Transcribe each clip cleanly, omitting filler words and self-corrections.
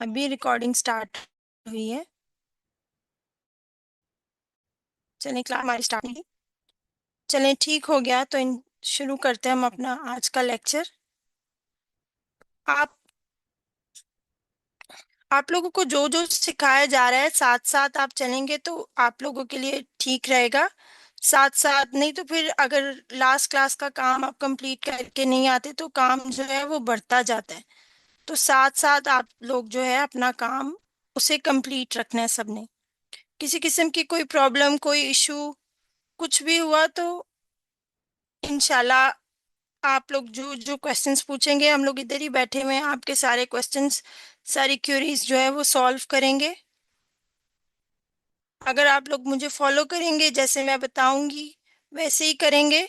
अभी recording start हुई है। चलिए क्लास हमारी स्टार्ट हुई। चलिए ठीक हो गया तो शुरू करते हैं हम अपना आज का लेक्चर। आप आप लोगों को जो जो सिखाया जा रहा है साथ साथ आप चलेंगे तो आप लोगों के लिए ठीक रहेगा। साथ साथ नहीं तो फिर अगर लास्ट क्लास का काम आप कंप्लीट करके नहीं आते तो काम जो है वो बढ़ता जाता है। तो साथ साथ आप लोग जो है अपना काम उसे कंप्लीट रखना है सबने। किसी किस्म की कोई प्रॉब्लम कोई इशू कुछ भी हुआ तो इंशाल्लाह आप लोग जो जो क्वेश्चंस पूछेंगे हम लोग इधर ही बैठे हुए हैं, आपके सारे क्वेश्चंस सारी क्यूरीज जो है वो सॉल्व करेंगे। अगर आप लोग मुझे फॉलो करेंगे जैसे मैं बताऊंगी वैसे ही करेंगे,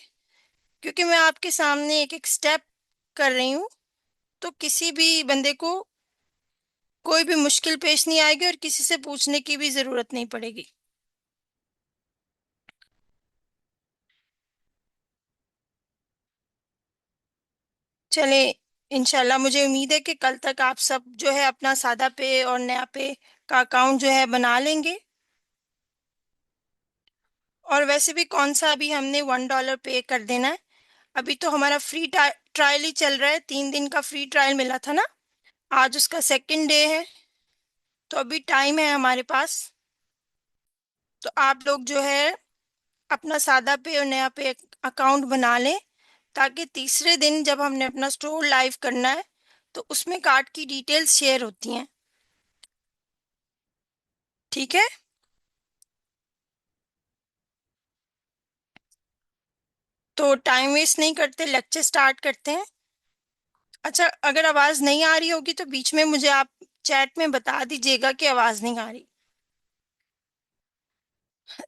क्योंकि मैं आपके सामने एक एक स्टेप कर रही हूँ तो किसी भी बंदे को कोई भी मुश्किल पेश नहीं आएगी और किसी से पूछने की भी जरूरत नहीं पड़ेगी। चले, इंशाल्लाह मुझे उम्मीद है कि कल तक आप सब जो है अपना सादा पे और नया पे का अकाउंट जो है बना लेंगे। और वैसे भी कौन सा अभी हमने $1 पे कर देना है। अभी तो हमारा फ्री ट्रायल ही चल रहा है, 3 दिन का फ्री ट्रायल मिला था ना। आज उसका सेकंड डे है तो अभी टाइम है हमारे पास। तो आप लोग जो है अपना सादा पे और नया पे अकाउंट बना लें, ताकि तीसरे दिन जब हमने अपना स्टोर लाइव करना है तो उसमें कार्ड की डिटेल्स शेयर होती हैं। ठीक है, तो टाइम वेस्ट नहीं करते, लेक्चर स्टार्ट करते हैं। अच्छा, अगर आवाज नहीं आ रही होगी तो बीच में मुझे आप चैट में बता दीजिएगा कि आवाज नहीं आ रही।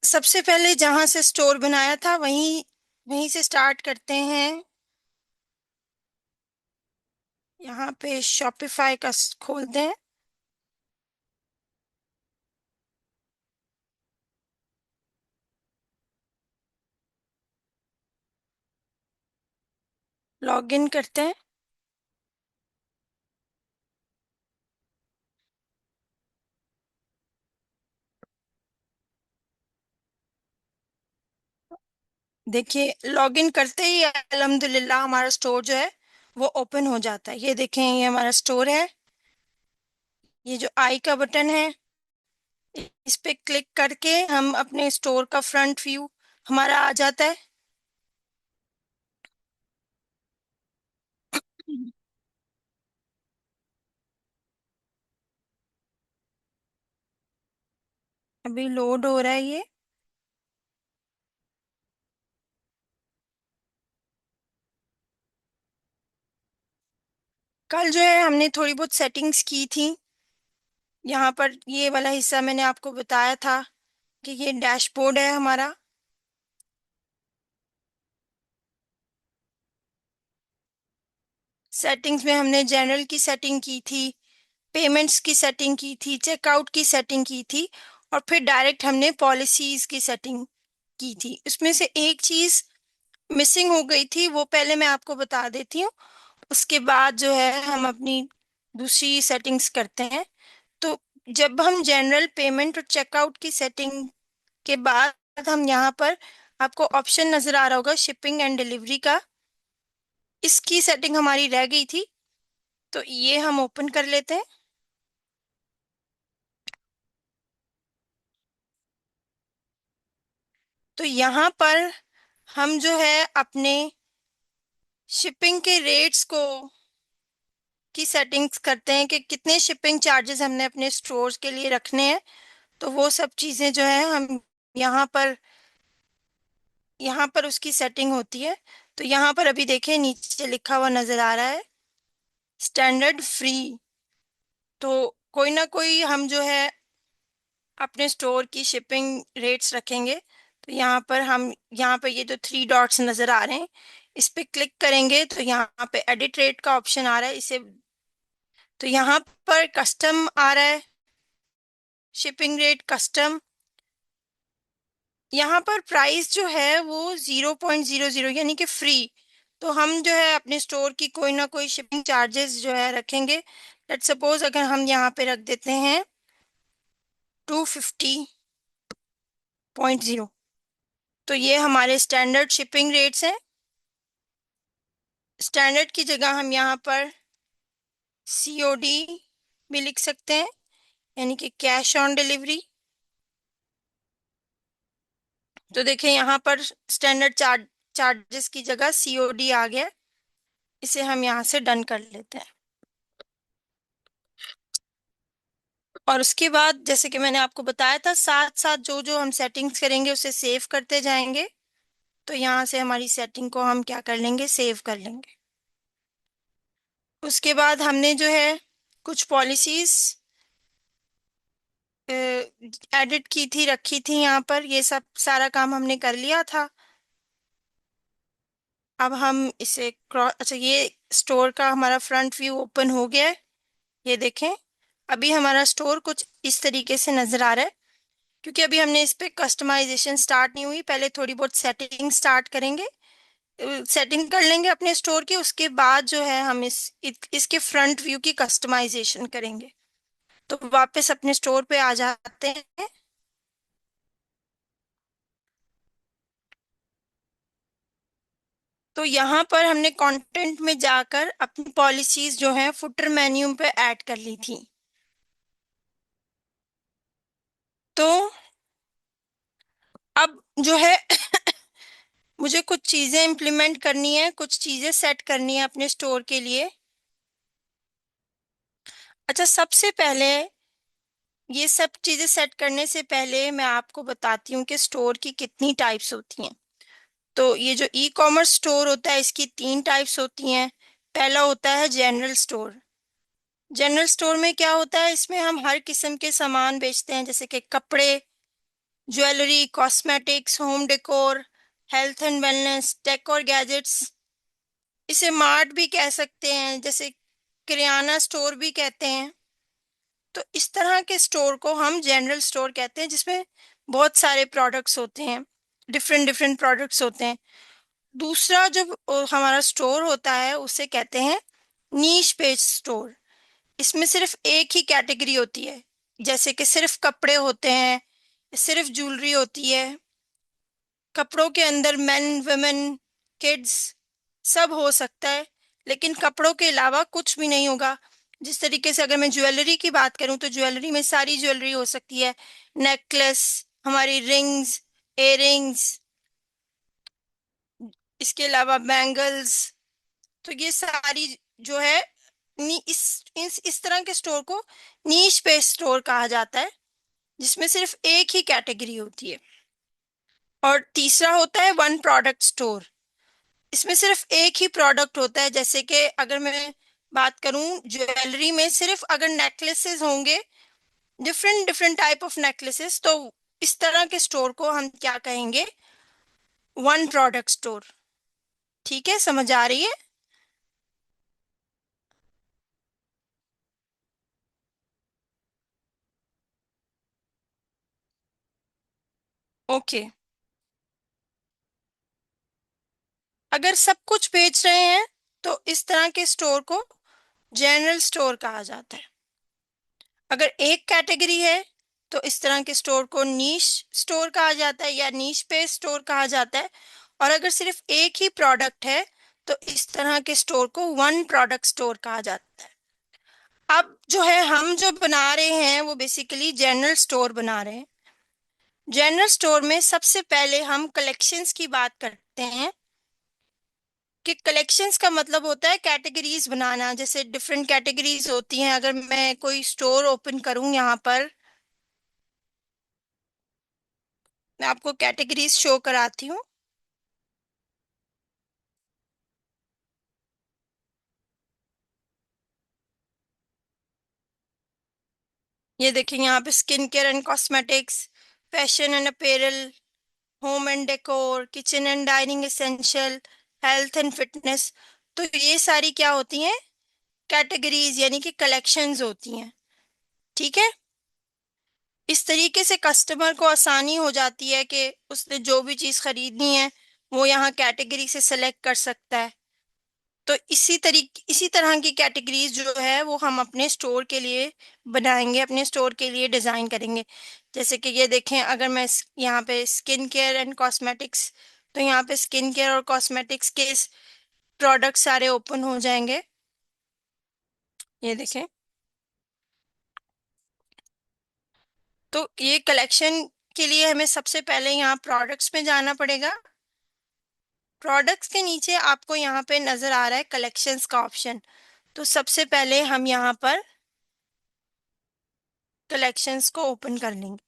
सबसे पहले जहां से स्टोर बनाया था वहीं वहीं से स्टार्ट करते हैं। यहाँ पे शॉपिफाई का खोलते हैं। लॉग इन करते हैं। देखिए, लॉग इन करते ही अल्हम्दुलिल्लाह हमारा स्टोर जो है वो ओपन हो जाता है। ये देखें, ये हमारा स्टोर है। ये जो आई का बटन है इस पे क्लिक करके हम अपने स्टोर का फ्रंट व्यू हमारा आ जाता है। अभी लोड हो रहा है ये। कल जो है हमने थोड़ी बहुत सेटिंग्स की थी। यहाँ पर ये वाला हिस्सा मैंने आपको बताया था कि ये डैशबोर्ड है हमारा। सेटिंग्स में हमने जनरल की सेटिंग की थी, पेमेंट्स की सेटिंग की थी, चेकआउट की सेटिंग की थी और फिर डायरेक्ट हमने पॉलिसीज की सेटिंग की थी। इसमें से एक चीज मिसिंग हो गई थी, वो पहले मैं आपको बता देती हूँ। उसके बाद जो है हम अपनी दूसरी सेटिंग्स करते हैं। तो जब हम जनरल पेमेंट और चेकआउट की सेटिंग के बाद हम यहाँ पर, आपको ऑप्शन नजर आ रहा होगा शिपिंग एंड डिलीवरी का, इसकी सेटिंग हमारी रह गई थी। तो ये हम ओपन कर लेते हैं। तो यहाँ पर हम जो है अपने शिपिंग के रेट्स को की सेटिंग्स करते हैं कि कितने शिपिंग चार्जेस हमने अपने स्टोर्स के लिए रखने हैं। तो वो सब चीज़ें जो है हम यहाँ पर यहाँ पर उसकी सेटिंग होती है। तो यहाँ पर अभी देखें नीचे लिखा हुआ नजर आ रहा है स्टैंडर्ड फ्री। तो कोई ना कोई हम जो है अपने स्टोर की शिपिंग रेट्स रखेंगे। तो यहाँ पर ये जो 3 डॉट्स नजर आ रहे हैं इस पे क्लिक करेंगे तो यहाँ पे एडिट रेट का ऑप्शन आ रहा है इसे। तो यहाँ पर कस्टम आ रहा है, शिपिंग रेट कस्टम। यहाँ पर प्राइस जो है वो 0.00 यानी कि फ्री। तो हम जो है अपने स्टोर की कोई ना कोई शिपिंग चार्जेस जो है रखेंगे लेट सपोज अगर हम यहाँ पे रख देते हैं 250.0, तो ये हमारे स्टैंडर्ड शिपिंग रेट्स हैं। स्टैंडर्ड की जगह हम यहाँ पर COD भी लिख सकते हैं, यानी कि कैश ऑन डिलीवरी। तो देखें यहाँ पर स्टैंडर्ड चार्जेस की जगह COD आ गया। इसे हम यहाँ से डन कर लेते हैं। और उसके बाद जैसे कि मैंने आपको बताया था, साथ साथ जो जो हम सेटिंग्स करेंगे उसे सेव करते जाएंगे। तो यहाँ से हमारी सेटिंग को हम क्या कर लेंगे, सेव कर लेंगे। उसके बाद हमने जो है कुछ पॉलिसीज एडिट की थी, रखी थी यहाँ पर। ये सब सारा काम हमने कर लिया था। अब हम इसे क्रॉस, अच्छा, ये स्टोर का हमारा फ्रंट व्यू ओपन हो गया है। ये देखें, अभी हमारा स्टोर कुछ इस तरीके से नजर आ रहा है, क्योंकि अभी हमने इस पे कस्टमाइजेशन स्टार्ट नहीं हुई। पहले थोड़ी बहुत सेटिंग स्टार्ट करेंगे, सेटिंग कर लेंगे अपने स्टोर की। उसके बाद जो है हम इसके फ्रंट व्यू की कस्टमाइजेशन करेंगे। तो वापस अपने स्टोर पे आ जाते हैं। तो यहाँ पर हमने कंटेंट में जाकर अपनी पॉलिसीज जो है फुटर मेन्यू पे ऐड कर ली थी। तो अब जो है मुझे कुछ चीजें इंप्लीमेंट करनी है, कुछ चीजें सेट करनी है अपने स्टोर के लिए। अच्छा, सबसे पहले ये सब चीजें सेट करने से पहले मैं आपको बताती हूँ कि स्टोर की कितनी टाइप्स होती हैं। तो ये जो ई कॉमर्स स्टोर होता है, इसकी 3 टाइप्स होती हैं। पहला होता है जनरल स्टोर। जनरल स्टोर में क्या होता है, इसमें हम हर किस्म के सामान बेचते हैं, जैसे कि कपड़े, jewellery, cosmetics, home decor, health and wellness, tech और गैजेट्स। इसे मार्ट भी कह सकते हैं, जैसे किराना स्टोर भी कहते हैं। तो इस तरह के स्टोर को हम जनरल स्टोर कहते हैं, जिसमें बहुत सारे प्रोडक्ट्स होते हैं, डिफरेंट डिफरेंट प्रोडक्ट्स होते हैं। दूसरा जो हमारा स्टोर होता है उसे कहते हैं नीश बेस्ड स्टोर। इसमें सिर्फ एक ही कैटेगरी होती है, जैसे कि सिर्फ कपड़े होते हैं, सिर्फ ज्वेलरी होती है। कपड़ों के अंदर मेन, वुमेन, किड्स सब हो सकता है, लेकिन कपड़ों के अलावा कुछ भी नहीं होगा। जिस तरीके से अगर मैं ज्वेलरी की बात करूं, तो ज्वेलरी में सारी ज्वेलरी हो सकती है, नेकलेस, हमारी रिंग्स, इयररिंग्स, इसके अलावा बैंगल्स। तो ये सारी जो है इस तरह के स्टोर को नीश बेस्ड स्टोर कहा जाता है, जिसमें सिर्फ एक ही कैटेगरी होती है। और तीसरा होता है वन प्रोडक्ट स्टोर। इसमें सिर्फ एक ही प्रोडक्ट होता है, जैसे कि अगर मैं बात करूं ज्वेलरी में, सिर्फ अगर नेकलेसेस होंगे, different different type of necklaces, तो इस तरह के स्टोर को हम क्या कहेंगे, वन प्रोडक्ट स्टोर। ठीक है, समझ आ रही है? ओके। अगर सब कुछ बेच रहे हैं तो इस तरह के स्टोर को जनरल स्टोर कहा जाता है। अगर एक कैटेगरी है तो इस तरह के स्टोर को नीश स्टोर कहा जाता है, या नीश पे स्टोर कहा जाता है। और अगर सिर्फ एक ही प्रोडक्ट है तो इस तरह के स्टोर को वन प्रोडक्ट स्टोर कहा जाता है। अब जो है हम जो बना रहे हैं वो बेसिकली जनरल स्टोर बना रहे हैं। जनरल स्टोर में सबसे पहले हम कलेक्शंस की बात करते हैं, कि कलेक्शंस का मतलब होता है कैटेगरीज बनाना। जैसे डिफरेंट कैटेगरीज होती हैं। अगर मैं कोई स्टोर ओपन करूं यहाँ पर, मैं आपको कैटेगरीज शो कराती हूँ। ये देखिए, यहाँ पे skin care and cosmetics, fashion and apparel, home and decor, kitchen and dining essential, health and fitness. तो ये सारी क्या होती हैं, कैटेगरीज, यानी कि कलेक्शंस होती हैं। ठीक है, इस तरीके से कस्टमर को आसानी हो जाती है कि उसने जो भी चीज़ खरीदनी है वो यहाँ कैटेगरी से सेलेक्ट कर सकता है। तो इसी तरह की कैटेगरीज जो है वो हम अपने स्टोर के लिए बनाएंगे, अपने स्टोर के लिए डिजाइन करेंगे। जैसे कि ये देखें, अगर मैं यहाँ पे स्किन केयर एंड कॉस्मेटिक्स, तो यहाँ पे स्किन केयर और कॉस्मेटिक्स के प्रोडक्ट सारे ओपन हो जाएंगे। ये देखें, तो ये कलेक्शन के लिए हमें सबसे पहले यहाँ प्रोडक्ट्स में जाना पड़ेगा। प्रोडक्ट्स के नीचे आपको यहाँ पे नजर आ रहा है कलेक्शंस का ऑप्शन। तो सबसे पहले हम यहाँ पर कलेक्शंस को ओपन कर लेंगे।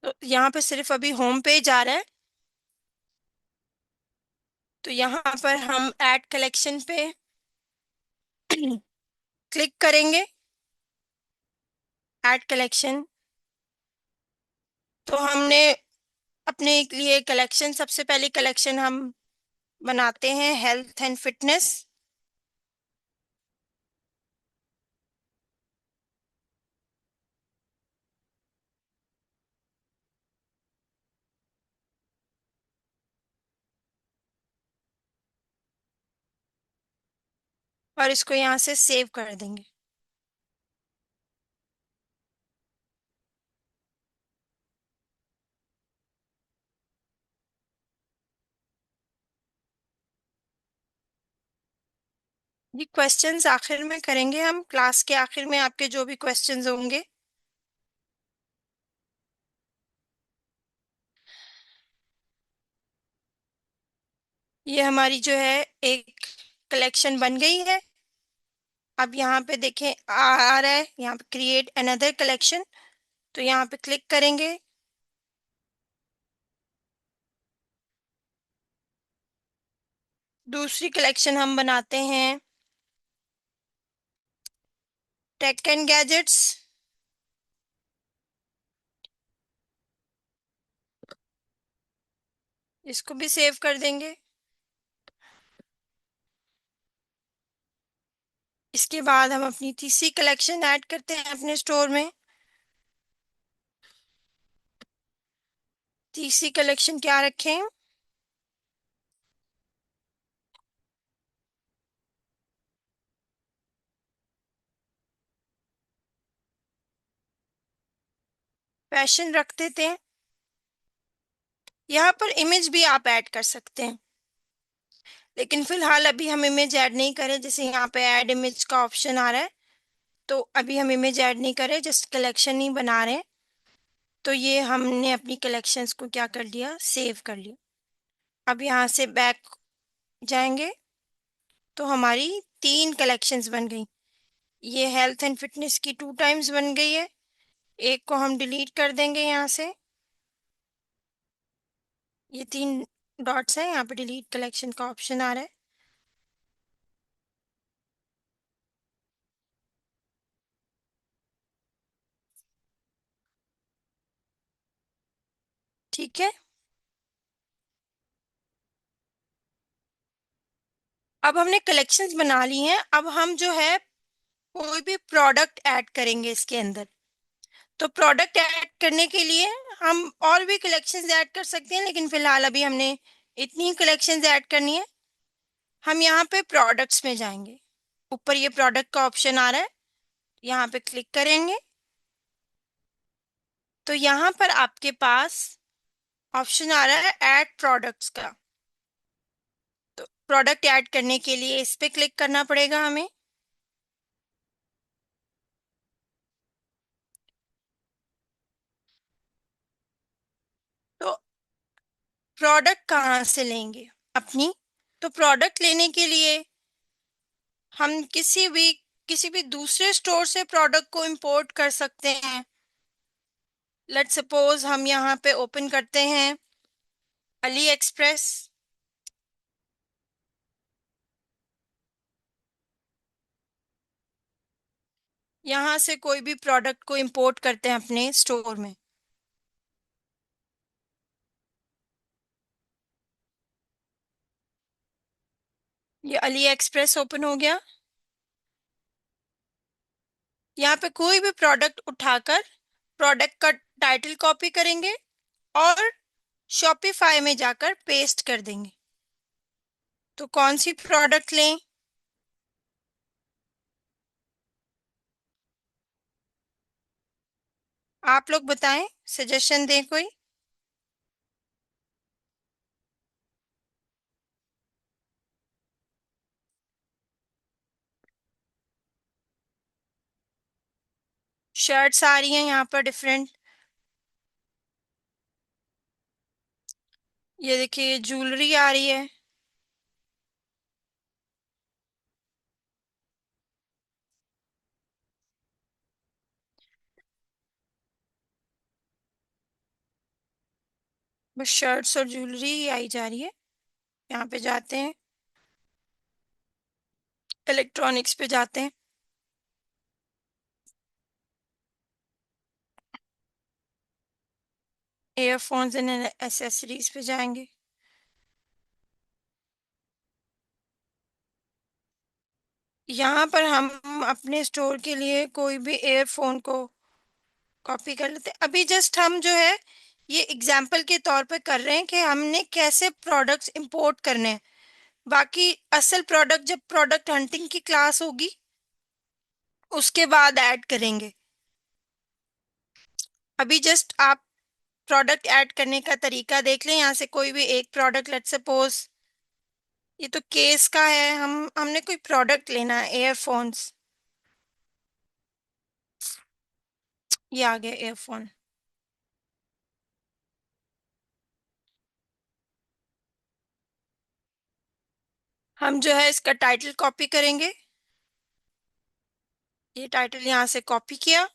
तो यहाँ पे सिर्फ अभी होम पेज आ रहा है, तो यहाँ पर हम ऐड कलेक्शन पे क्लिक करेंगे। ऐड कलेक्शन, तो हमने अपने लिए कलेक्शन, सबसे पहले कलेक्शन हम बनाते हैं हेल्थ एंड फिटनेस। और इसको यहाँ से सेव कर देंगे। ये क्वेश्चंस आखिर में करेंगे हम, क्लास के आखिर में आपके जो भी क्वेश्चंस होंगे। ये हमारी जो है एक कलेक्शन बन गई है। अब यहाँ पे देखें, आ रहा है यहाँ पे क्रिएट अनदर कलेक्शन, तो यहाँ पे क्लिक करेंगे। दूसरी कलेक्शन हम बनाते हैं टेक एंड गैजेट्स। इसको भी सेव कर देंगे। इसके बाद हम अपनी तीसरी कलेक्शन ऐड करते हैं अपने स्टोर में। तीसरी कलेक्शन क्या रखें? फैशन रख देते हैं। यहाँ पर इमेज भी आप ऐड कर सकते हैं, लेकिन फिलहाल अभी हम इमेज ऐड नहीं करें। जैसे यहाँ पे ऐड इमेज का ऑप्शन आ रहा है, तो अभी हम इमेज ऐड नहीं करें, जस्ट कलेक्शन ही बना रहे हैं। तो ये हमने अपनी कलेक्शंस को क्या कर लिया, सेव कर लिया। अब यहाँ से बैक जाएंगे, तो हमारी तीन कलेक्शंस बन गई। ये हेल्थ एंड फिटनेस की 2 टाइम्स बन गई है। एक को हम डिलीट कर देंगे यहाँ से। ये 3 डॉट्स हैं, यहाँ पे डिलीट कलेक्शन का ऑप्शन आ रहा है। ठीक है, अब हमने कलेक्शंस बना ली हैं। अब हम जो है कोई भी प्रोडक्ट ऐड करेंगे इसके अंदर। तो प्रोडक्ट ऐड करने के लिए हम और भी कलेक्शंस ऐड कर सकते हैं, लेकिन फिलहाल अभी हमने इतनी कलेक्शंस ऐड करनी है। हम यहाँ पे प्रोडक्ट्स में जाएंगे। ऊपर ये प्रोडक्ट का ऑप्शन आ रहा है, यहाँ पे क्लिक करेंगे। तो यहाँ पर आपके पास ऑप्शन आ रहा है ऐड प्रोडक्ट्स का। तो प्रोडक्ट ऐड करने के लिए इस पे क्लिक करना पड़ेगा हमें। तो प्रोडक्ट कहाँ से लेंगे अपनी? तो प्रोडक्ट लेने के लिए हम किसी भी दूसरे स्टोर से प्रोडक्ट को इंपोर्ट कर सकते हैं। लेट्स सपोज हम यहाँ पे ओपन करते हैं अली एक्सप्रेस। यहाँ से कोई भी प्रोडक्ट को इंपोर्ट करते हैं अपने स्टोर में। ये अली एक्सप्रेस ओपन हो गया। यहाँ पे कोई भी प्रोडक्ट उठाकर प्रोडक्ट का टाइटल कॉपी करेंगे और शॉपिफाई में जाकर पेस्ट कर देंगे। तो कौन सी प्रोडक्ट लें? आप लोग बताएं, सजेशन दें कोई। शर्ट्स आ रही हैं यहाँ पर डिफरेंट। ये देखिए ज्वेलरी आ रही है। बस शर्ट्स और ज्वेलरी ही आई जा रही है। यहाँ पे जाते हैं, इलेक्ट्रॉनिक्स पे जाते हैं, एयरफोन्स एंड एसेसरीज पे जाएंगे। यहाँ पर हम अपने स्टोर के लिए कोई भी एयरफोन को कॉपी कर लेते हैं। अभी जस्ट हम जो है ये एग्जाम्पल के तौर पे कर रहे हैं कि हमने कैसे प्रोडक्ट्स इंपोर्ट करने हैं। बाकी असल प्रोडक्ट जब प्रोडक्ट हंटिंग की क्लास होगी उसके बाद ऐड करेंगे। अभी जस्ट आप प्रोडक्ट ऐड करने का तरीका देख लें। यहाँ से कोई भी एक प्रोडक्ट, लेट्स सपोज ये तो केस का है, हमने कोई प्रोडक्ट लेना है, एयरफोन्स। ये आ गया एयरफोन। हम जो है इसका टाइटल कॉपी करेंगे। ये टाइटल यहाँ से कॉपी किया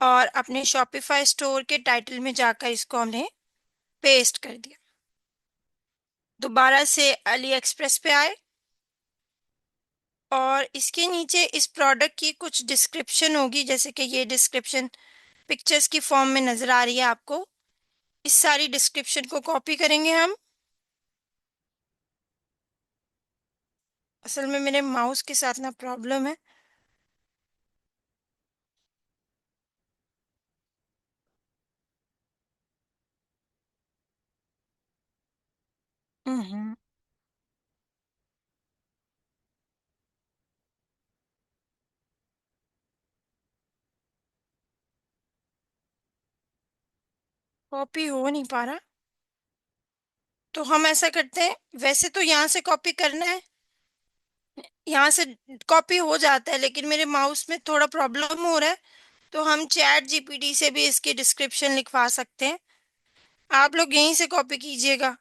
और अपने शॉपिफाई स्टोर के टाइटल में जाकर इसको हमने पेस्ट कर दिया। दोबारा से अली एक्सप्रेस पे आए और इसके नीचे इस प्रोडक्ट की कुछ डिस्क्रिप्शन होगी, जैसे कि ये डिस्क्रिप्शन पिक्चर्स की फॉर्म में नजर आ रही है आपको। इस सारी डिस्क्रिप्शन को कॉपी करेंगे हम। असल में मेरे माउस के साथ ना प्रॉब्लम है। हम्म। कॉपी हो नहीं पा रहा। तो हम ऐसा करते हैं, वैसे तो यहाँ से कॉपी करना है, यहाँ से कॉपी हो जाता है, लेकिन मेरे माउस में थोड़ा प्रॉब्लम हो रहा है। तो हम चैट जीपीटी से भी इसकी डिस्क्रिप्शन लिखवा सकते हैं। आप लोग यहीं से कॉपी कीजिएगा।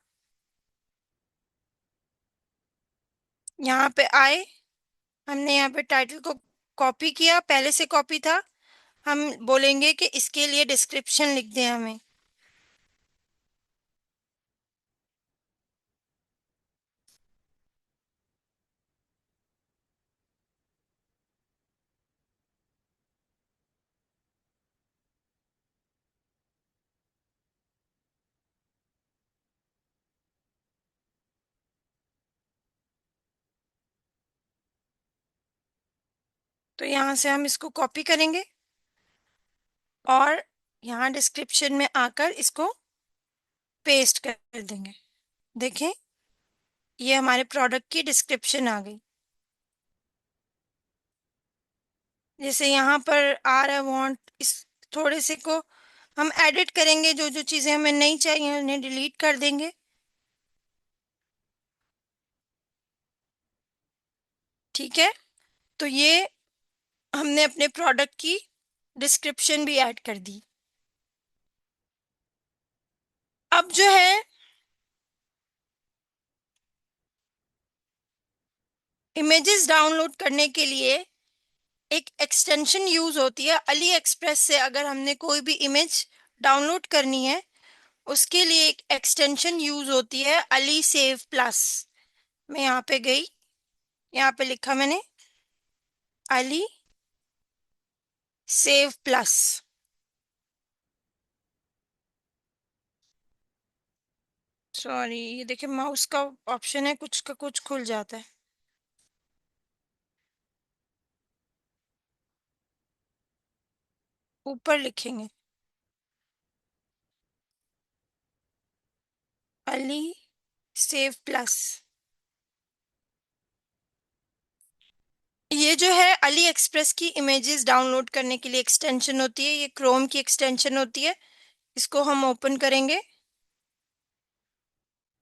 यहाँ पे आए, हमने यहाँ पे टाइटल को कॉपी किया, पहले से कॉपी था। हम बोलेंगे कि इसके लिए डिस्क्रिप्शन लिख दें हमें। तो यहाँ से हम इसको कॉपी करेंगे और यहाँ डिस्क्रिप्शन में आकर इसको पेस्ट कर देंगे। देखें, ये हमारे प्रोडक्ट की डिस्क्रिप्शन आ गई। जैसे यहाँ पर आर आई वांट, इस थोड़े से को हम एडिट करेंगे, जो जो चीज़ें हमें नहीं चाहिए उन्हें डिलीट कर देंगे। ठीक है। तो ये हमने अपने प्रोडक्ट की डिस्क्रिप्शन भी ऐड कर दी। अब जो है इमेजेस डाउनलोड करने के लिए एक एक्सटेंशन यूज होती है अली एक्सप्रेस से। अगर हमने कोई भी इमेज डाउनलोड करनी है उसके लिए एक एक्सटेंशन यूज होती है अली सेव प्लस। मैं यहाँ पे गई, यहाँ पे लिखा मैंने अली सेव प्लस। सॉरी, ये देखिए माउस का ऑप्शन है, कुछ का कुछ खुल जाता है। ऊपर लिखेंगे अली सेव प्लस। ये जो है अली एक्सप्रेस की इमेजेस डाउनलोड करने के लिए एक्सटेंशन होती है, ये क्रोम की एक्सटेंशन होती है। इसको हम ओपन करेंगे।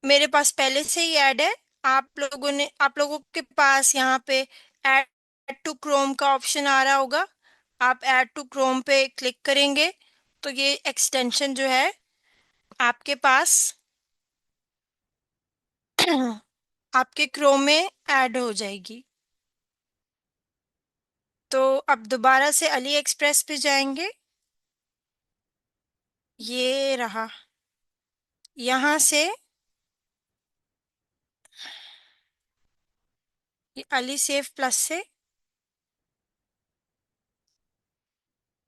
मेरे पास पहले से ही ऐड है। आप लोगों के पास यहाँ पे ऐड टू क्रोम का ऑप्शन आ रहा होगा। आप ऐड टू क्रोम पे क्लिक करेंगे तो ये एक्सटेंशन जो है आपके पास आपके क्रोम में ऐड हो जाएगी। तो अब दोबारा से अली एक्सप्रेस पे जाएंगे। ये रहा। यहाँ से ये अली सेव प्लस से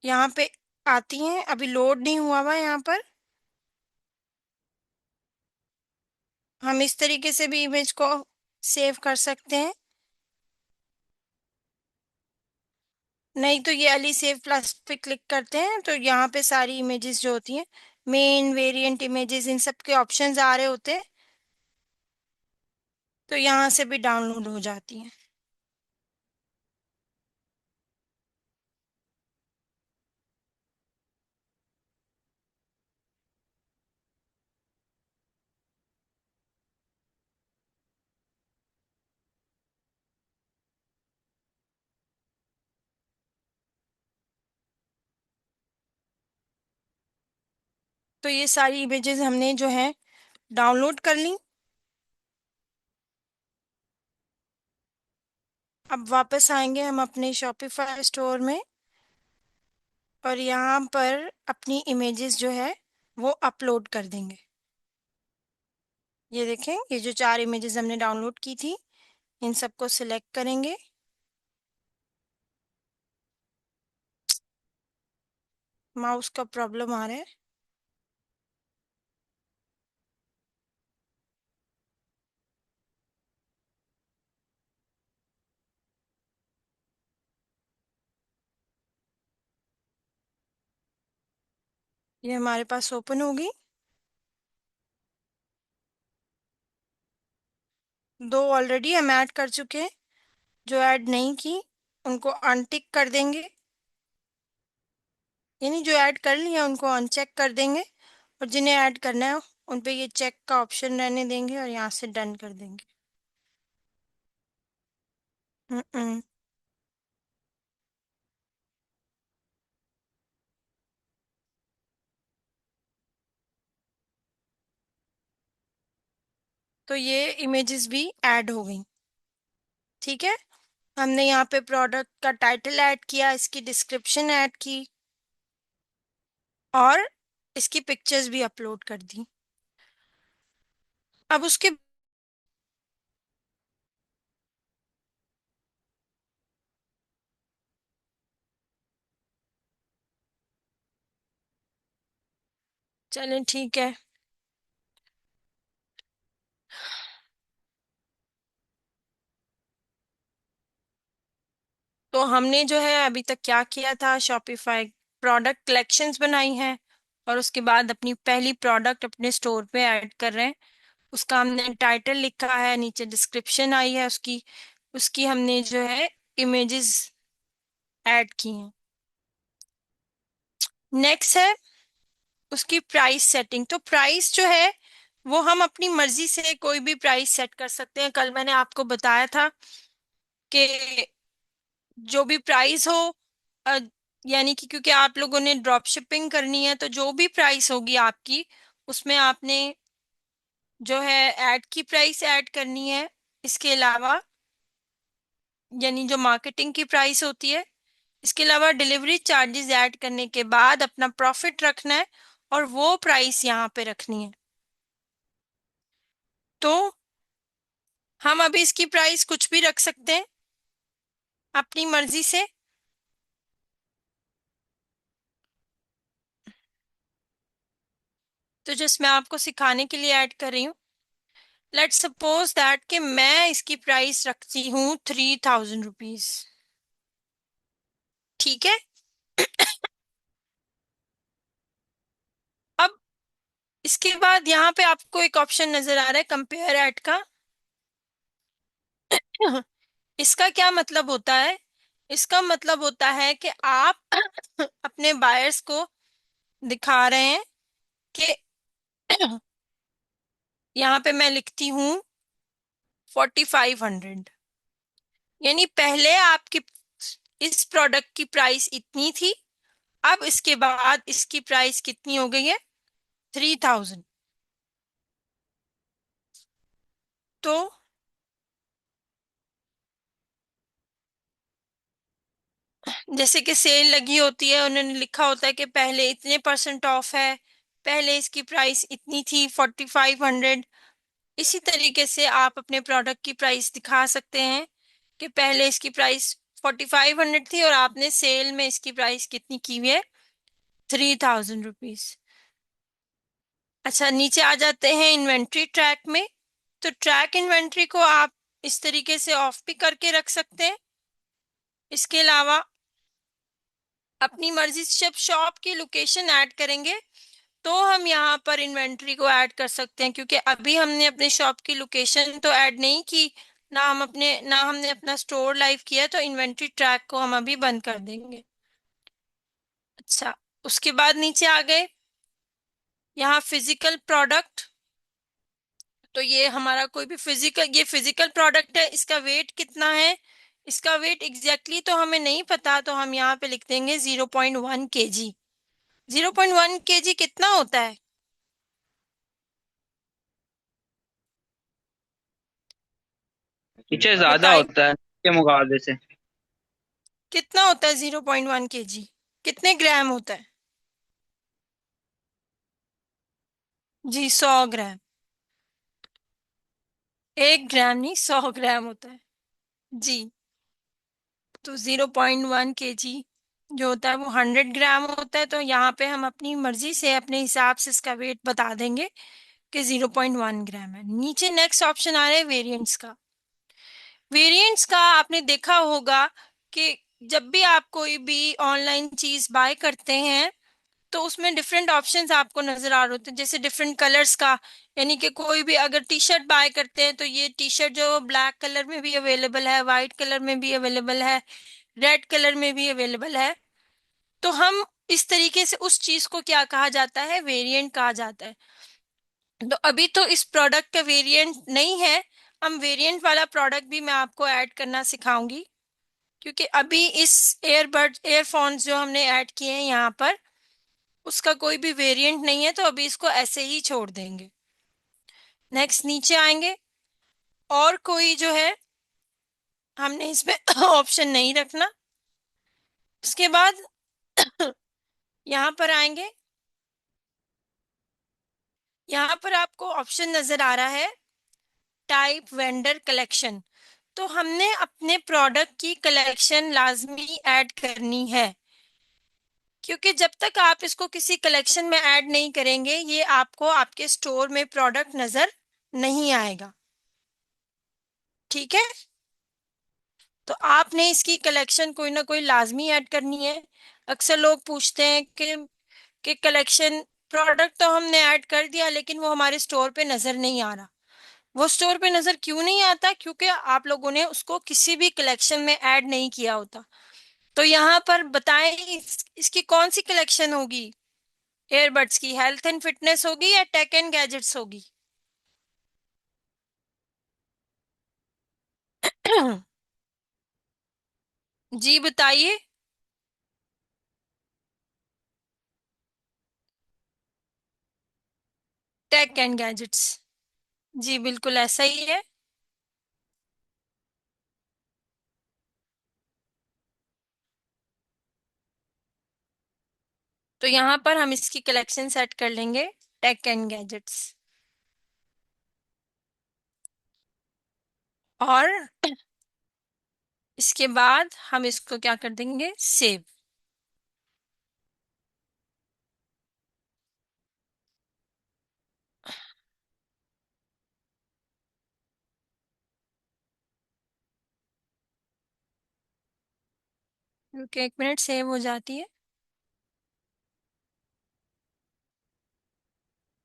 यहाँ पे आती हैं। अभी लोड नहीं हुआ हुआ यहाँ पर। हम इस तरीके से भी इमेज को सेव कर सकते हैं। नहीं तो ये अली सेव प्लस पे क्लिक करते हैं तो यहाँ पे सारी इमेजेस जो होती हैं, मेन वेरिएंट इमेजेस, इन सब के ऑप्शंस आ रहे होते हैं। तो यहाँ से भी डाउनलोड हो जाती हैं। तो ये सारी इमेजेस हमने जो है डाउनलोड कर ली। अब वापस आएंगे हम अपने शॉपिफाई स्टोर में और यहाँ पर अपनी इमेजेस जो है वो अपलोड कर देंगे। ये देखें, ये जो 4 इमेजेस हमने डाउनलोड की थी, इन सबको सिलेक्ट करेंगे। माउस का प्रॉब्लम आ रहा है। ये हमारे पास ओपन होगी। 2 ऑलरेडी हम ऐड कर चुके हैं। जो ऐड नहीं की उनको अनटिक कर देंगे, यानी जो ऐड कर लिया उनको अनचेक कर देंगे। और जिन्हें ऐड करना है उन पे ये चेक का ऑप्शन रहने देंगे और यहाँ से डन कर देंगे। हम्म। तो ये इमेजेस भी ऐड हो गई। ठीक है। हमने यहाँ पे प्रोडक्ट का टाइटल ऐड किया, इसकी डिस्क्रिप्शन ऐड की और इसकी पिक्चर्स भी अपलोड कर दी। अब उसके चलें ठीक है। तो हमने जो है अभी तक क्या किया था, शॉपिफाई प्रोडक्ट कलेक्शंस बनाई हैं और उसके बाद अपनी पहली प्रोडक्ट अपने स्टोर पे ऐड कर रहे हैं। उसका हमने टाइटल लिखा है, नीचे डिस्क्रिप्शन आई है उसकी। उसकी हमने जो है इमेजेस ऐड की हैं। नेक्स्ट है उसकी प्राइस सेटिंग। तो प्राइस जो है वो हम अपनी मर्जी से कोई भी प्राइस सेट कर सकते हैं। कल मैंने आपको बताया था कि जो भी प्राइस हो, अ, यानी कि क्योंकि आप लोगों ने ड्रॉप शिपिंग करनी है तो जो भी प्राइस होगी आपकी, उसमें आपने जो है ऐड की प्राइस ऐड करनी है। इसके अलावा यानी जो मार्केटिंग की प्राइस होती है, इसके अलावा डिलीवरी चार्जेस ऐड करने के बाद अपना प्रॉफिट रखना है और वो प्राइस यहाँ पे रखनी है। तो हम अभी इसकी प्राइस कुछ भी रख सकते हैं अपनी मर्जी से। तो जस्ट मैं आपको सिखाने के लिए ऐड कर रही हूँ। लेट्स सपोज दैट कि मैं इसकी प्राइस रखती हूँ 3000 रुपीज। ठीक है। इसके बाद यहाँ पे आपको एक ऑप्शन नजर आ रहा है कंपेयर एट का। इसका क्या मतलब होता है? इसका मतलब होता है कि आप अपने बायर्स को दिखा रहे हैं कि यहाँ पे मैं लिखती हूँ 4500, यानी पहले आपकी इस प्रोडक्ट की प्राइस इतनी थी, अब इसके बाद इसकी प्राइस कितनी हो गई है? 3000। तो जैसे कि सेल लगी होती है, उन्होंने लिखा होता है कि पहले इतने परसेंट ऑफ है, पहले इसकी प्राइस इतनी थी 4500। इसी तरीके से आप अपने प्रोडक्ट की प्राइस दिखा सकते हैं कि पहले इसकी प्राइस 4500 थी और आपने सेल में इसकी प्राइस कितनी की हुई है? 3000 रुपीज। अच्छा, नीचे आ जाते हैं इन्वेंट्री ट्रैक में। तो ट्रैक इन्वेंट्री को आप इस तरीके से ऑफ भी करके रख सकते हैं। इसके अलावा अपनी मर्जी से जब शॉप की लोकेशन ऐड करेंगे तो हम यहाँ पर इन्वेंट्री को ऐड कर सकते हैं, क्योंकि अभी हमने अपने शॉप की लोकेशन तो ऐड नहीं की, ना हमने अपना स्टोर लाइव किया, तो इन्वेंट्री ट्रैक को हम अभी बंद कर देंगे। अच्छा, उसके बाद नीचे आ गए यहाँ फिजिकल प्रोडक्ट। तो ये हमारा कोई भी ये फिजिकल प्रोडक्ट है, इसका वेट कितना है? इसका वेट एग्जैक्टली तो हमें नहीं पता, तो हम यहाँ पे लिख देंगे 0.1 kg। 0.1 kg कितना होता है? पीछे ज्यादा बताइए, होता है के मुकाबले से। कितना होता है 0.1 kg? कितने ग्राम होता है? जी, 100 ग्राम। 1 ग्राम नहीं, 100 ग्राम होता है। जी। तो 0.1 kg जो होता है वो 100 ग्राम होता है। तो यहाँ पे हम अपनी मर्जी से अपने हिसाब से इसका वेट बता देंगे कि 0.1 ग्राम है। नीचे नेक्स्ट ऑप्शन आ रहा है वेरिएंट्स का। वेरिएंट्स का आपने देखा होगा कि जब भी आप कोई भी ऑनलाइन चीज बाय करते हैं तो उसमें डिफरेंट ऑप्शंस आपको नजर आ रहे होते हैं, जैसे डिफरेंट कलर्स का। यानी कि कोई भी अगर टी शर्ट बाय करते हैं तो ये टी शर्ट जो ब्लैक कलर में भी अवेलेबल है, वाइट कलर में भी अवेलेबल है, रेड कलर में भी अवेलेबल है। तो हम इस तरीके से उस चीज को क्या कहा जाता है? वेरिएंट कहा जाता है। तो अभी तो इस प्रोडक्ट का वेरिएंट नहीं है, हम वेरिएंट वाला प्रोडक्ट भी मैं आपको ऐड करना सिखाऊंगी, क्योंकि अभी इस एयरबड एयरफोन्स जो हमने ऐड किए हैं यहाँ पर उसका कोई भी वेरिएंट नहीं है, तो अभी इसको ऐसे ही छोड़ देंगे। नेक्स्ट नीचे आएंगे, और कोई जो है हमने इसमें ऑप्शन नहीं रखना। उसके बाद यहाँ पर आएंगे, यहाँ पर आपको ऑप्शन नजर आ रहा है टाइप वेंडर कलेक्शन। तो हमने अपने प्रोडक्ट की कलेक्शन लाजमी ऐड करनी है, क्योंकि जब तक आप इसको किसी कलेक्शन में ऐड नहीं करेंगे ये आपको आपके स्टोर में प्रोडक्ट नजर नहीं आएगा। ठीक है? तो आपने इसकी कलेक्शन कोई ना कोई लाजमी ऐड करनी है। अक्सर लोग पूछते हैं कि कलेक्शन प्रोडक्ट तो हमने ऐड कर दिया लेकिन वो हमारे स्टोर पे नजर नहीं आ रहा। वो स्टोर पे नजर क्यों नहीं आता? क्योंकि आप लोगों ने उसको किसी भी कलेक्शन में ऐड नहीं किया होता। तो यहाँ पर बताएं इसकी कौन सी कलेक्शन होगी? एयरबड्स की हेल्थ एंड फिटनेस होगी या टेक एंड गैजेट्स होगी? जी बताइए। Take and gadgets. जी बिल्कुल ऐसा ही है। तो यहाँ पर हम इसकी कलेक्शन सेट कर लेंगे टेक एंड गैजेट्स, और इसके बाद हम इसको क्या कर देंगे? सेव। रुके, 1 मिनट, सेव हो जाती है।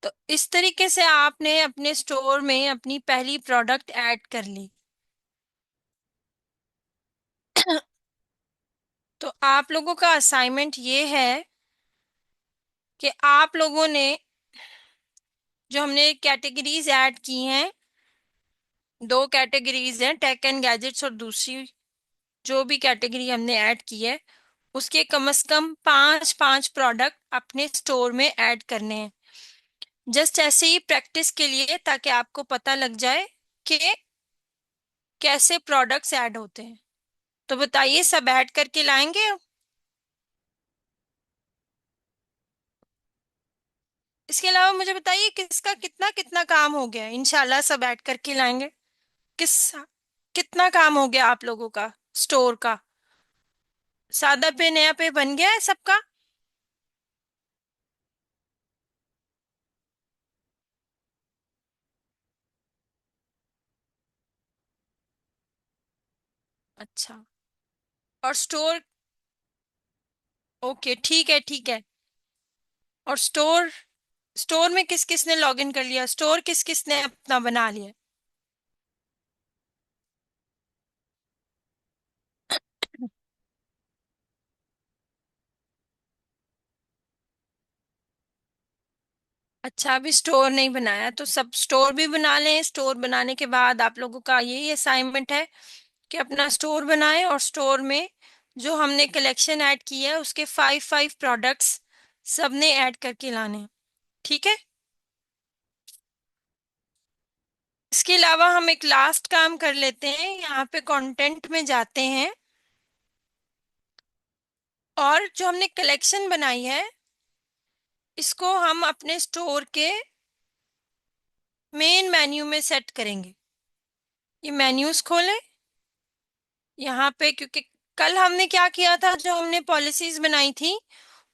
तो इस तरीके से आपने अपने स्टोर में अपनी पहली प्रोडक्ट ऐड कर ली। तो आप लोगों का असाइनमेंट ये है कि आप लोगों ने जो हमने कैटेगरीज ऐड की हैं, दो कैटेगरीज हैं, टेक एंड गैजेट्स, और दूसरी जो भी कैटेगरी हमने ऐड की है उसके कम से कम पांच पांच प्रोडक्ट अपने स्टोर में ऐड करने हैं। जस्ट ऐसे ही प्रैक्टिस के लिए, ताकि आपको पता लग जाए कि कैसे प्रोडक्ट्स ऐड होते हैं। तो बताइए, सब ऐड करके लाएंगे? इसके अलावा मुझे बताइए किसका कितना कितना काम हो गया है? इंशाल्लाह सब ऐड करके लाएंगे। किस कितना काम हो गया आप लोगों का स्टोर का? सादा पे नया पे बन गया है सबका? अच्छा। और स्टोर? ओके, ठीक है ठीक है। और स्टोर, स्टोर में किस किस ने लॉग इन कर लिया? स्टोर किस किस ने अपना बना लिया? अच्छा, अभी स्टोर नहीं बनाया तो सब स्टोर भी बना लें। स्टोर बनाने के बाद आप लोगों का यही असाइनमेंट है कि अपना स्टोर बनाएं, और स्टोर में जो हमने कलेक्शन ऐड की है उसके फाइव फाइव प्रोडक्ट्स सबने ऐड करके लाने हैं। ठीक है। इसके अलावा हम एक लास्ट काम कर लेते हैं, यहाँ पे कंटेंट में जाते हैं, और जो हमने कलेक्शन बनाई है इसको हम अपने स्टोर के मेन मेन्यू में सेट करेंगे। ये मेन्यूज खोलें यहाँ पे, क्योंकि कल हमने क्या किया था, जो हमने पॉलिसीज बनाई थी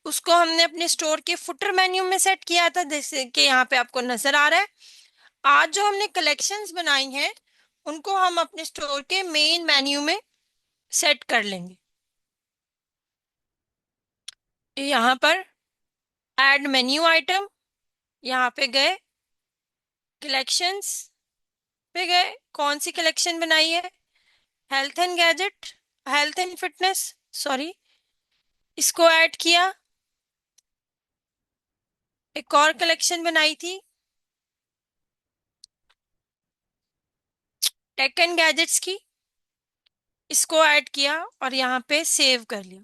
उसको हमने अपने स्टोर के फुटर मेन्यू में सेट किया था, जैसे कि यहाँ पे आपको नजर आ रहा है। आज जो हमने कलेक्शंस बनाई हैं उनको हम अपने स्टोर के मेन मेन्यू में सेट कर लेंगे। यहाँ पर ऐड मेन्यू आइटम, यहाँ पे गए, कलेक्शंस पे गए, कौन सी कलेक्शन बनाई है? Health and gadget, health and fitness, sorry, इसको ऐड किया। एक और कलेक्शन बनाई थी टेक एंड गैजेट्स की, इसको ऐड किया और यहाँ पे सेव कर लिया।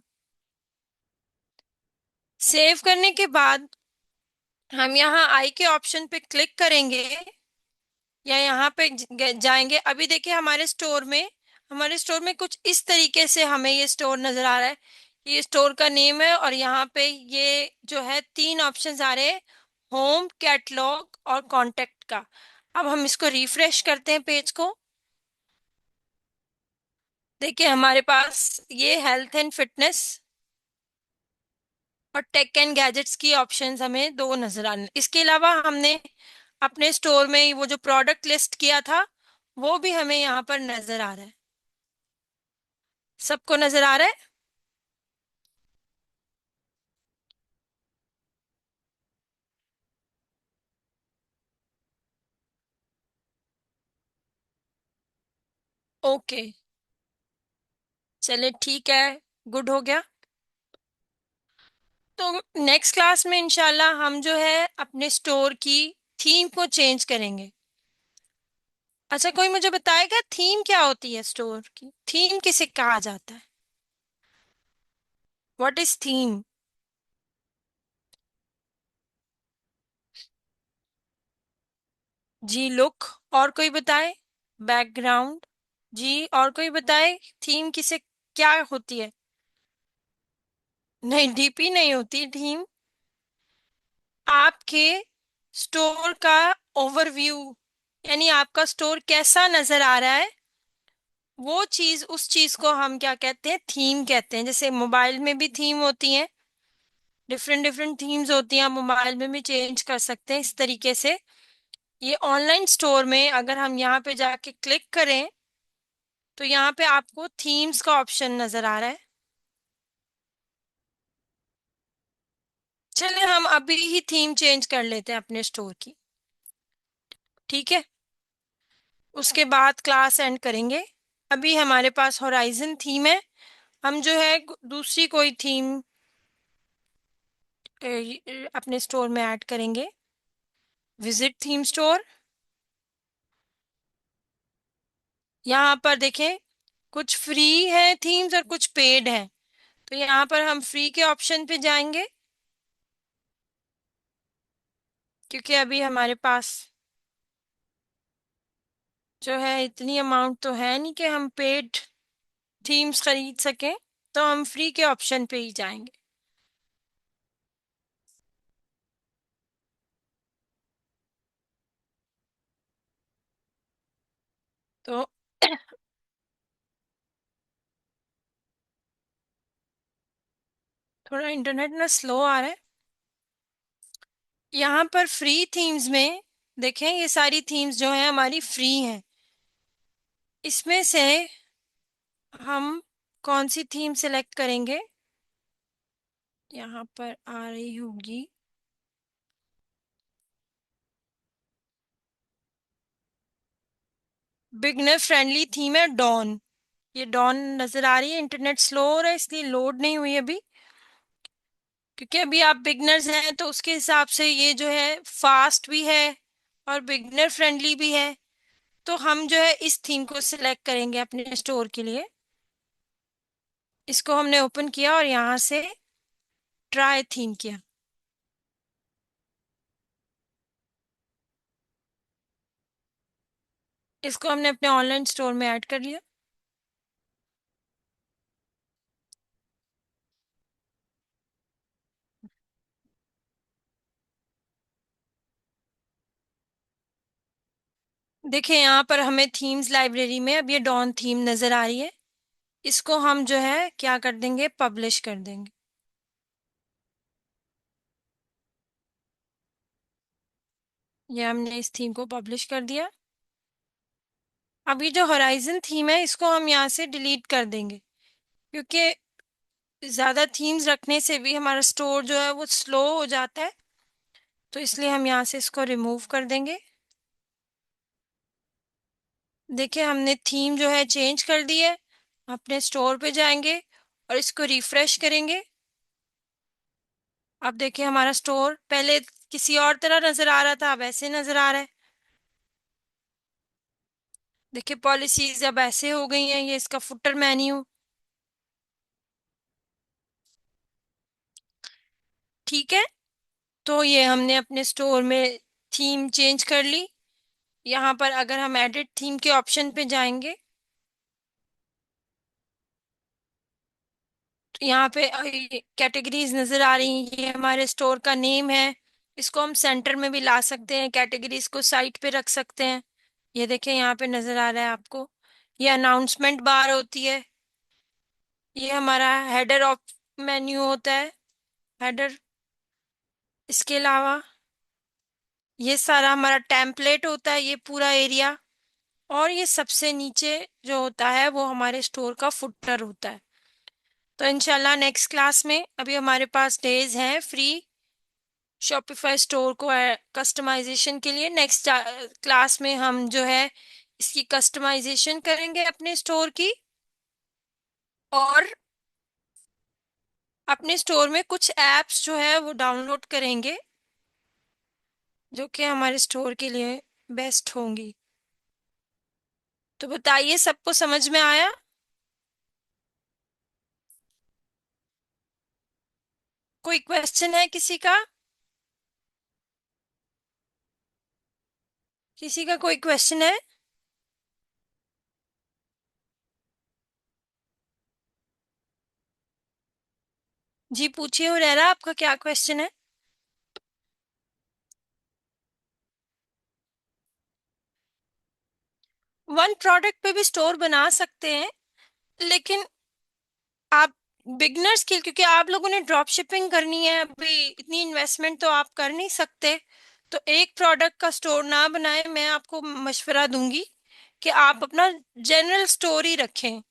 सेव करने के बाद हम यहाँ आई के ऑप्शन पे क्लिक करेंगे, या यहाँ पे जाएंगे। अभी देखिए हमारे स्टोर में कुछ इस तरीके से हमें ये स्टोर नजर आ रहा है। ये स्टोर का नेम है, और यहाँ पे ये जो है तीन ऑप्शंस आ रहे हैं, होम, कैटलॉग और कॉन्टेक्ट का। अब हम इसको रिफ्रेश करते हैं पेज को। देखिए हमारे पास ये हेल्थ एंड फिटनेस और टेक एंड गैजेट्स की ऑप्शंस हमें दो नजर आने। इसके अलावा हमने अपने स्टोर में वो जो प्रोडक्ट लिस्ट किया था वो भी हमें यहाँ पर नजर आ रहा है। सबको नजर आ रहा है? ओके, चलिए ठीक है, गुड हो गया। तो नेक्स्ट क्लास में इंशाल्लाह हम जो है अपने स्टोर की थीम को चेंज करेंगे। अच्छा, कोई मुझे बताएगा थीम क्या होती है? स्टोर की थीम किसे कहा जाता है? What is theme? जी, लुक। और कोई बताए? बैकग्राउंड। जी, और कोई बताए थीम किसे क्या होती है? नहीं, डीपी नहीं होती थीम। आपके स्टोर का ओवरव्यू, यानी आपका स्टोर कैसा नजर आ रहा है, वो चीज, उस चीज को हम क्या कहते हैं? थीम कहते हैं। जैसे मोबाइल में भी थीम होती है, डिफरेंट डिफरेंट थीम्स होती हैं, आप मोबाइल में भी चेंज कर सकते हैं इस तरीके से। ये ऑनलाइन स्टोर में अगर हम यहाँ पे जाके क्लिक करें तो यहाँ पे आपको थीम्स का ऑप्शन नजर आ रहा है। चले हम अभी ही थीम चेंज कर लेते हैं अपने स्टोर की। ठीक है, उसके बाद क्लास एंड करेंगे। अभी हमारे पास होराइजन थीम है। हम जो है दूसरी कोई थीम अपने स्टोर में ऐड करेंगे। Visit theme store. यहाँ पर देखें, कुछ फ्री है थीम्स और कुछ पेड है। तो यहाँ पर हम फ्री के ऑप्शन पे जाएंगे, क्योंकि अभी हमारे पास जो है इतनी अमाउंट तो है नहीं कि हम पेड थीम्स खरीद सकें। तो हम फ्री के ऑप्शन पे ही जाएंगे। तो थोड़ा इंटरनेट ना स्लो आ रहा है। यहाँ पर फ्री थीम्स में देखें, ये सारी थीम्स जो हैं हमारी फ्री हैं। इसमें से हम कौन सी थीम सिलेक्ट करेंगे? यहाँ पर आ रही होगी, बिगनर फ्रेंडली थीम है डॉन। ये डॉन नजर आ रही है। इंटरनेट स्लो हो रहा है इसलिए लोड नहीं हुई अभी, क्योंकि अभी आप बिगनर्स हैं तो उसके हिसाब से ये जो है फास्ट भी है और बिगनर फ्रेंडली भी है। तो हम जो है इस थीम को सिलेक्ट करेंगे अपने स्टोर के लिए। इसको हमने ओपन किया और यहाँ से ट्राई थीम किया। इसको हमने अपने ऑनलाइन स्टोर में ऐड कर लिया। देखिए यहाँ पर हमें थीम्स लाइब्रेरी में अब ये डॉन थीम नजर आ रही है। इसको हम जो है क्या कर देंगे, पब्लिश कर देंगे। ये हमने इस थीम को पब्लिश कर दिया। अभी जो होराइजन थीम है इसको हम यहाँ से डिलीट कर देंगे, क्योंकि ज्यादा थीम्स रखने से भी हमारा स्टोर जो है वो स्लो हो जाता है। तो इसलिए हम यहाँ से इसको रिमूव कर देंगे। देखिए हमने थीम जो है चेंज कर दी है। अपने स्टोर पे जाएंगे और इसको रिफ्रेश करेंगे। अब देखिए हमारा स्टोर पहले किसी और तरह नजर आ रहा था, अब ऐसे नजर आ रहा है। देखिए पॉलिसीज अब ऐसे हो गई हैं। ये इसका फुटर मेन्यू। ठीक है, तो ये हमने अपने स्टोर में थीम चेंज कर ली। यहाँ पर अगर हम एडिट थीम के ऑप्शन पे जाएंगे तो यहाँ पे कैटेगरीज नजर आ रही हैं। ये हमारे स्टोर का नेम है। इसको हम सेंटर में भी ला सकते हैं, कैटेगरीज को साइड पे रख सकते हैं। ये देखिए यहाँ पे नजर आ रहा है आपको। ये अनाउंसमेंट बार होती है। ये हमारा हेडर ऑफ मेन्यू होता है, हेडर। इसके अलावा ये सारा हमारा टेम्पलेट होता है, ये पूरा एरिया। और ये सबसे नीचे जो होता है वो हमारे स्टोर का फुटर होता है। तो इंशाल्लाह नेक्स्ट क्लास में, अभी हमारे पास डेज हैं फ्री शॉपिफाई स्टोर को कस्टमाइजेशन के लिए। नेक्स्ट क्लास में हम जो है इसकी कस्टमाइजेशन करेंगे अपने स्टोर की, और अपने स्टोर में कुछ एप्स जो है वो डाउनलोड करेंगे जो कि हमारे स्टोर के लिए बेस्ट होंगी। तो बताइए, सबको समझ में आया? कोई क्वेश्चन है किसी का? किसी का कोई क्वेश्चन है? जी पूछिए हुरैरा, आपका क्या क्वेश्चन है? वन प्रोडक्ट पे भी स्टोर बना सकते हैं, लेकिन आप बिगनर्स के, क्योंकि आप लोगों ने ड्रॉप शिपिंग करनी है, अभी इतनी इन्वेस्टमेंट तो आप कर नहीं सकते। तो एक प्रोडक्ट का स्टोर ना बनाए, मैं आपको मशवरा दूंगी कि आप अपना जनरल स्टोर ही रखें।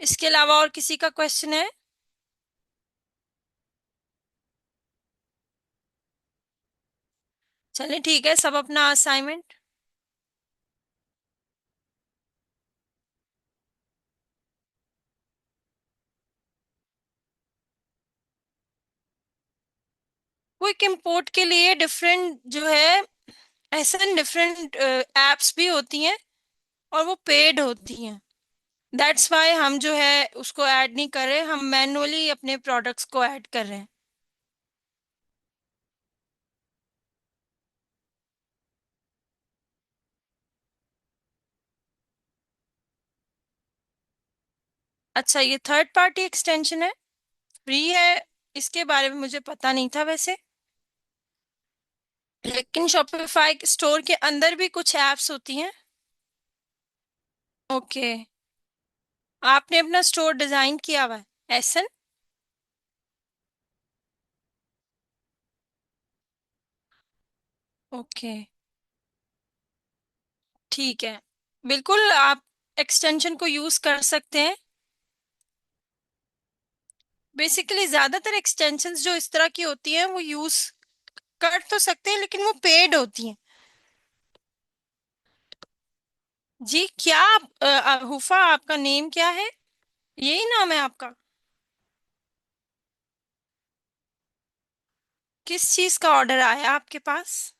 इसके अलावा और किसी का क्वेश्चन है? चलिए ठीक है, सब अपना असाइनमेंट। क्विक इंपोर्ट के लिए डिफरेंट जो है, ऐसे डिफरेंट एप्स भी होती हैं और वो पेड होती हैं। दैट्स वाई हम जो है उसको ऐड नहीं कर रहे, हम मैनुअली अपने प्रोडक्ट्स को ऐड कर रहे हैं। अच्छा, ये थर्ड पार्टी एक्सटेंशन है, फ्री है? इसके बारे में मुझे पता नहीं था वैसे। लेकिन शॉपिफाई स्टोर के अंदर भी कुछ एप्स होती हैं। ओके। आपने अपना स्टोर डिजाइन किया हुआ है? एसन। ओके, ठीक है। बिल्कुल, आप एक्सटेंशन को यूज कर सकते हैं। बेसिकली ज्यादातर एक्सटेंशंस जो इस तरह की होती हैं वो यूज कर तो सकते हैं, लेकिन वो पेड होती हैं। जी क्या हुफा, आपका नेम क्या है? यही नाम है आपका? किस चीज का ऑर्डर आया आपके पास?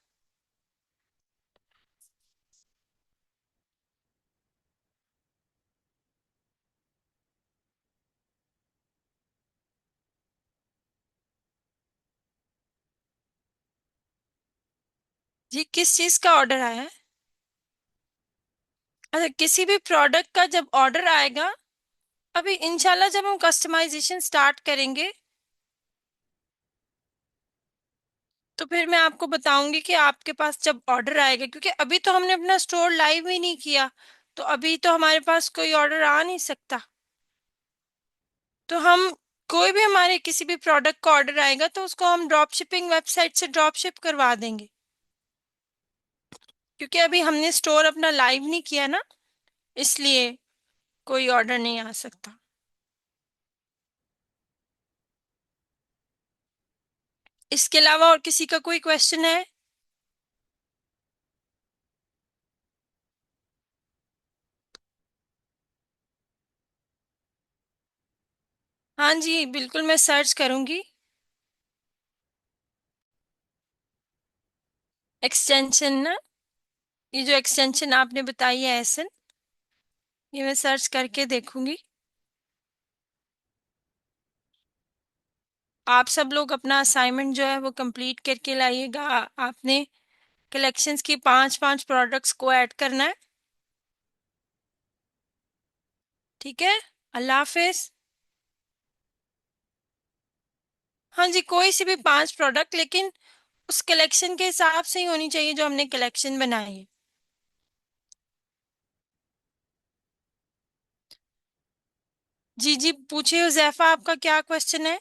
जी किस चीज का ऑर्डर आया है? अच्छा, किसी भी प्रोडक्ट का जब ऑर्डर आएगा, अभी इंशाल्लाह जब हम कस्टमाइजेशन स्टार्ट करेंगे तो फिर मैं आपको बताऊंगी कि आपके पास जब ऑर्डर आएगा, क्योंकि अभी तो हमने अपना स्टोर लाइव ही नहीं किया, तो अभी तो हमारे पास कोई ऑर्डर आ नहीं सकता। तो हम, कोई भी हमारे किसी भी प्रोडक्ट का ऑर्डर आएगा तो उसको हम ड्रॉप शिपिंग वेबसाइट से ड्रॉप शिप करवा देंगे, क्योंकि अभी हमने स्टोर अपना लाइव नहीं किया ना, इसलिए कोई ऑर्डर नहीं आ सकता। इसके अलावा और किसी का कोई क्वेश्चन है? हाँ जी, बिल्कुल मैं सर्च करूंगी। एक्सटेंशन ना, ये जो एक्सटेंशन आपने बताई है एसन, ये मैं सर्च करके देखूंगी। आप सब लोग अपना असाइनमेंट जो है वो कंप्लीट करके लाइएगा। आपने कलेक्शंस की 5-5 प्रोडक्ट्स को ऐड करना है। ठीक है, अल्लाह हाफिज। हाँ जी, कोई सी भी 5 प्रोडक्ट, लेकिन उस कलेक्शन के हिसाब से ही होनी चाहिए जो हमने कलेक्शन बनाई है। जी जी, पूछिए हुजैफा, आपका क्या क्वेश्चन है?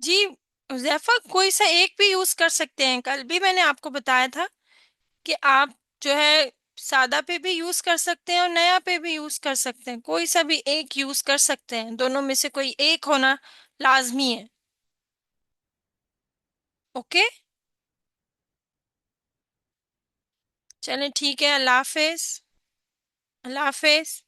जी हुजैफा, कोई सा एक भी यूज कर सकते हैं। कल भी मैंने आपको बताया था कि आप जो है सादा पे भी यूज कर सकते हैं और नया पे भी यूज कर सकते हैं, कोई सा भी एक यूज कर सकते हैं, दोनों में से कोई एक होना लाजमी है। ओके, चलें ठीक है, अल्लाह हाफिज। अल्लाह हाफिज।